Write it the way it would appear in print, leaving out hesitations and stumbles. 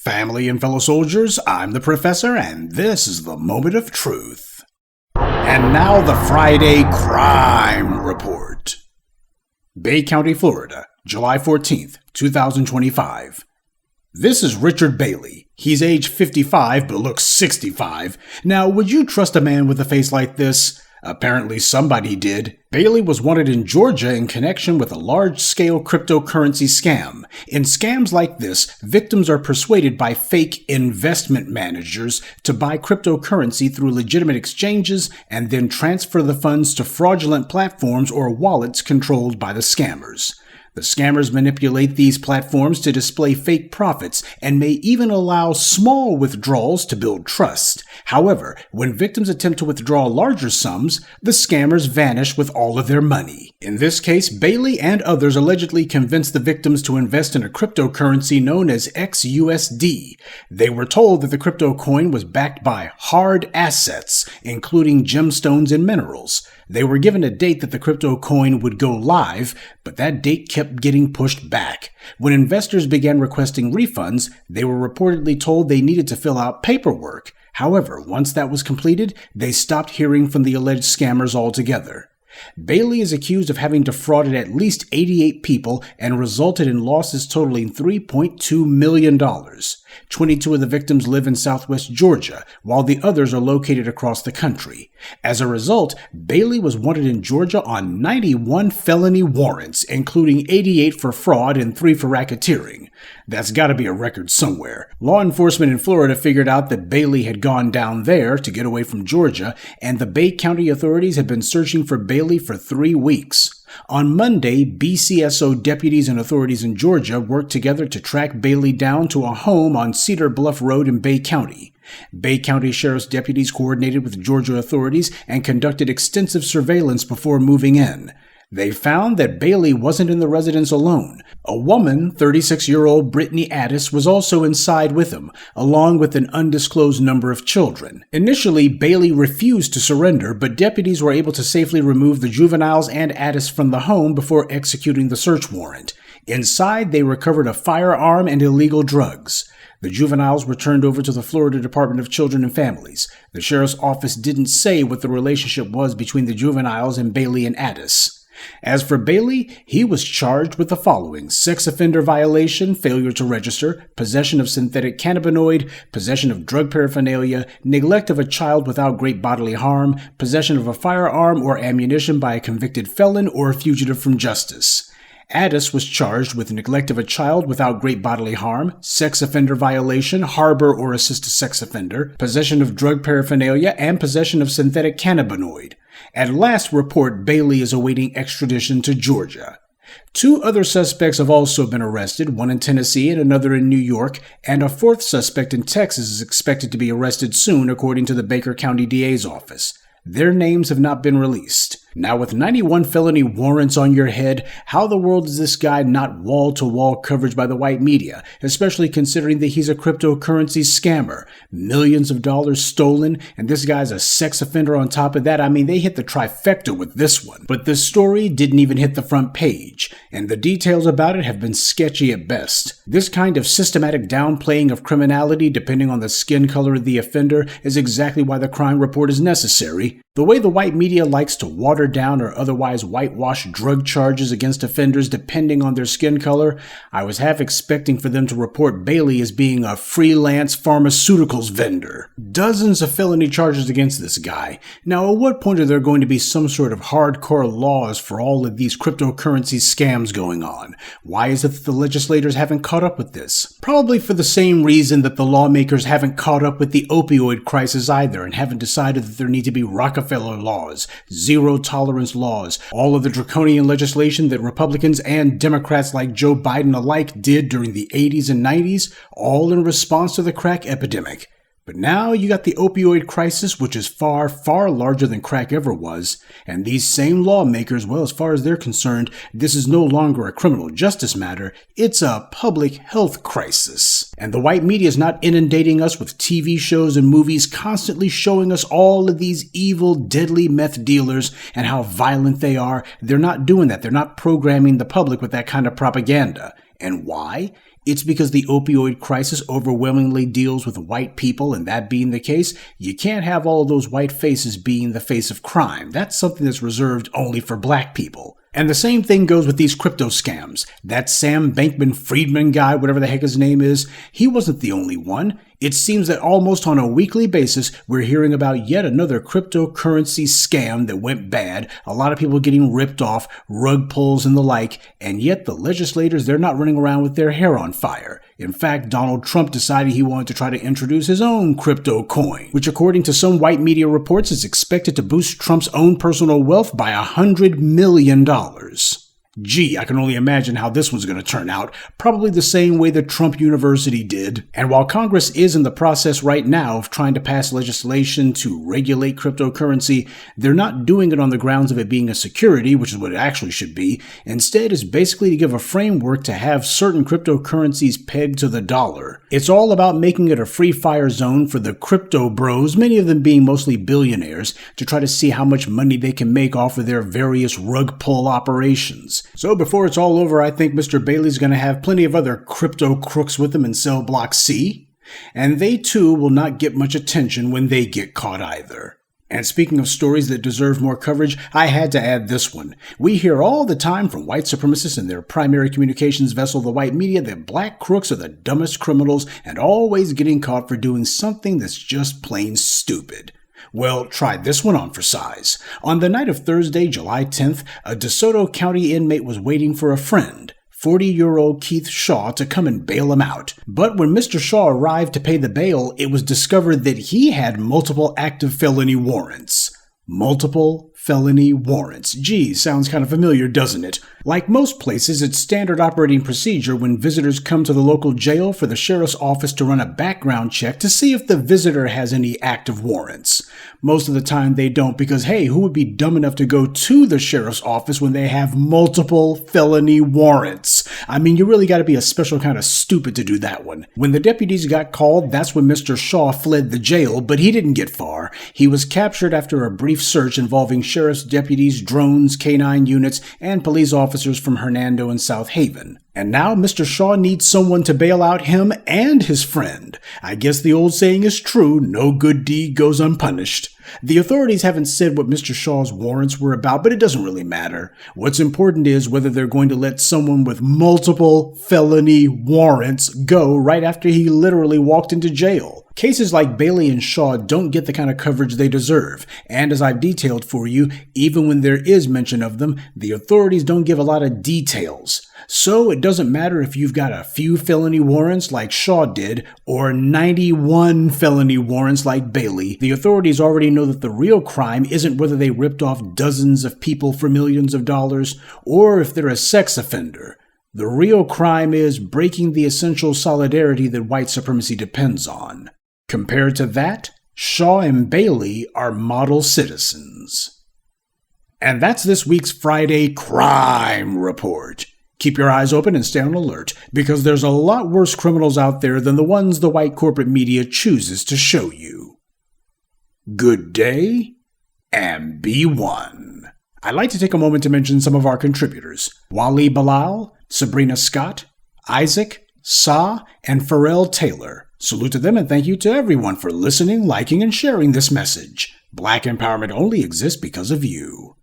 Family and fellow soldiers, I'm the Professor, and this is the Moment of Truth. And now the Friday Crime Report. Bay County, Florida, July 14th, 2025. This is Richard Bailey. He's age 55 but looks 65. Now, would you trust a man with a face like this? Apparently somebody did. Bailey was wanted in Georgia in connection with a large-scale cryptocurrency scam. In scams like this, victims are persuaded by fake investment managers to buy cryptocurrency through legitimate exchanges and then transfer the funds to fraudulent platforms or wallets controlled by the scammers. The scammers manipulate these platforms to display fake profits and may even allow small withdrawals to build trust. However, when victims attempt to withdraw larger sums, the scammers vanish with all of their money. In this case, Bailey and others allegedly convinced the victims to invest in a cryptocurrency known as XUSD. They were told that the crypto coin was backed by hard assets, including gemstones and minerals. They were given a date that the crypto coin would go live, but that date kept getting pushed back. When investors began requesting refunds, they were reportedly told they needed to fill out paperwork. However, once that was completed, they stopped hearing from the alleged scammers altogether. Bailey is accused of having defrauded at least 88 people and resulted in losses totaling $3.2 million. 22 of the victims live in southwest Georgia, while the others are located across the country. As a result, Bailey was wanted in Georgia on 91 felony warrants, including 88 for fraud and 3 for racketeering. That's gotta be a record somewhere. Law enforcement in Florida figured out that Bailey had gone down there to get away from Georgia, and the Bay County authorities had been searching for Bailey for 3 weeks. On Monday, BCSO deputies and authorities in Georgia worked together to track Bailey down to a home on Cedar Bluff Road in Bay County. Bay County Sheriff's deputies coordinated with Georgia authorities and conducted extensive surveillance before moving in. They found that Bailey wasn't in the residence alone. A woman, 36-year-old Brittany Addis, was also inside with him, along with an undisclosed number of children. Initially, Bailey refused to surrender, but deputies were able to safely remove the juveniles and Addis from the home before executing the search warrant. Inside, they recovered a firearm and illegal drugs. The juveniles were turned over to the Florida Department of Children and Families. The sheriff's office didn't say what the relationship was between the juveniles and Bailey and Addis. As for Bailey, he was charged with the following: sex offender violation, failure to register, possession of synthetic cannabinoid, possession of drug paraphernalia, neglect of a child without great bodily harm, possession of a firearm or ammunition by a convicted felon or a fugitive from justice. Addis was charged with neglect of a child without great bodily harm, sex offender violation, harbor or assist a sex offender, possession of drug paraphernalia, and possession of synthetic cannabinoid. At last report, Bailey is awaiting extradition to Georgia. 2 other suspects have also been arrested, one in Tennessee and another in New York, and a 4th suspect in Texas is expected to be arrested soon, according to the Baker County DA's office. Their names have not been released. Now, with 91 felony warrants on your head, how the world is this guy not wall-to-wall coverage by the white media, especially considering that he's a cryptocurrency scammer? Millions of dollars stolen, and this guy's a sex offender on top of that. I mean, they hit the trifecta with this one. But this story didn't even hit the front page, and the details about it have been sketchy at best. This kind of systematic downplaying of criminality depending on the skin color of the offender is exactly why the crime report is necessary. The way the white media likes to water down or otherwise whitewash drug charges against offenders depending on their skin color, I was half expecting for them to report Bailey as being a freelance pharmaceuticals vendor. Dozens of felony charges against this guy. Now, at what point are there going to be some sort of hardcore laws for all of these cryptocurrency scams going on? Why is it that the legislators haven't caught up with this? Probably for the same reason that the lawmakers haven't caught up with the opioid crisis either and haven't decided that there need to be Rockefeller laws, zero-tolerance laws, all of the draconian legislation that Republicans and Democrats like Joe Biden alike did during the 80s and 90s, all in response to the crack epidemic. But now you got the opioid crisis, which is far, far larger than crack ever was, and these same lawmakers, well, as far as they're concerned, this is no longer a criminal justice matter, it's a public health crisis. And the white media is not inundating us with TV shows and movies constantly showing us all of these evil, deadly meth dealers and how violent they are. They're not doing that. They're not programming the public with that kind of propaganda. And why? it's because the opioid crisis overwhelmingly deals with white people, and that being the case, you can't have all of those white faces being the face of crime. That's something that's reserved only for black people. And the same thing goes with these crypto scams. That Sam Bankman-Friedman guy, whatever the heck his name is, he wasn't the only one. It seems that almost on a weekly basis, we're hearing about yet another cryptocurrency scam that went bad, a lot of people getting ripped off, rug pulls and the like, and yet the legislators, they're not running around with their hair on fire. In fact, Donald Trump decided he wanted to try to introduce his own crypto coin, which according to some white media reports is expected to boost Trump's own personal wealth by $100 million. Gee, I can only imagine how this one's going to turn out, probably the same way that Trump University did. And while Congress is in the process right now of trying to pass legislation to regulate cryptocurrency, they're not doing it on the grounds of it being a security, which is what it actually should be. Instead, it's basically to give a framework to have certain cryptocurrencies pegged to the dollar. It's all about making it a free fire zone for the crypto bros, many of them being mostly billionaires, to try to see how much money they can make off of their various rug pull operations. So before it's all over, I think Mr. Bailey's going to have plenty of other crypto crooks with him in cell block C, and they too will not get much attention when they get caught either. And speaking of stories that deserve more coverage, I had to add this one. We hear all the time from white supremacists and their primary communications vessel, the white media, that black crooks are the dumbest criminals and always getting caught for doing something that's just plain stupid. Well, try this one on for size. On the night of Thursday, July 10th, a DeSoto County inmate was waiting for a friend, 40-year-old Keith Shaw, to come and bail him out. But when Mr. Shaw arrived to pay the bail, it was discovered that he had multiple active felony warrants. Multiple felony warrants. Gee, sounds kind of familiar, doesn't it? Like most places, it's standard operating procedure when visitors come to the local jail for the sheriff's office to run a background check to see if the visitor has any active warrants. Most of the time they don't because, hey, who would be dumb enough to go to the sheriff's office when they have multiple felony warrants? I mean, you really got to be a special kind of stupid to do that one. When the deputies got called, that's when Mr. Shaw fled the jail, but he didn't get far. He was captured after a brief search involving sheriff's deputies, drones, canine units, and police officers from Hernando and South Haven. And now Mr. Shaw needs someone to bail out him and his friend. I guess the old saying is true, no good deed goes unpunished. The authorities haven't said what Mr. Shaw's warrants were about, but it doesn't really matter. What's important is whether they're going to let someone with multiple felony warrants go right after he literally walked into jail. Cases like Bailey and Shaw don't get the kind of coverage they deserve, and as I've detailed for you, even when there is mention of them, the authorities don't give a lot of details. So it doesn't matter if you've got a few felony warrants like Shaw did, or 91 felony warrants like Bailey. The authorities already know that the real crime isn't whether they ripped off dozens of people for millions of dollars, or if they're a sex offender. The real crime is breaking the essential solidarity that white supremacy depends on. Compared to that, Shaw and Bailey are model citizens. And that's this week's Friday Crime Report. Keep your eyes open and stay on alert, because there's a lot worse criminals out there than the ones the white corporate media chooses to show you. Good day, and be one. I'd like to take a moment to mention some of our contributors: Wally Bilal, Sabrina Scott, Isaac, Sa, and Pharrell Taylor. Salute to them and thank you to everyone for listening, liking, and sharing this message. Black empowerment only exists because of you.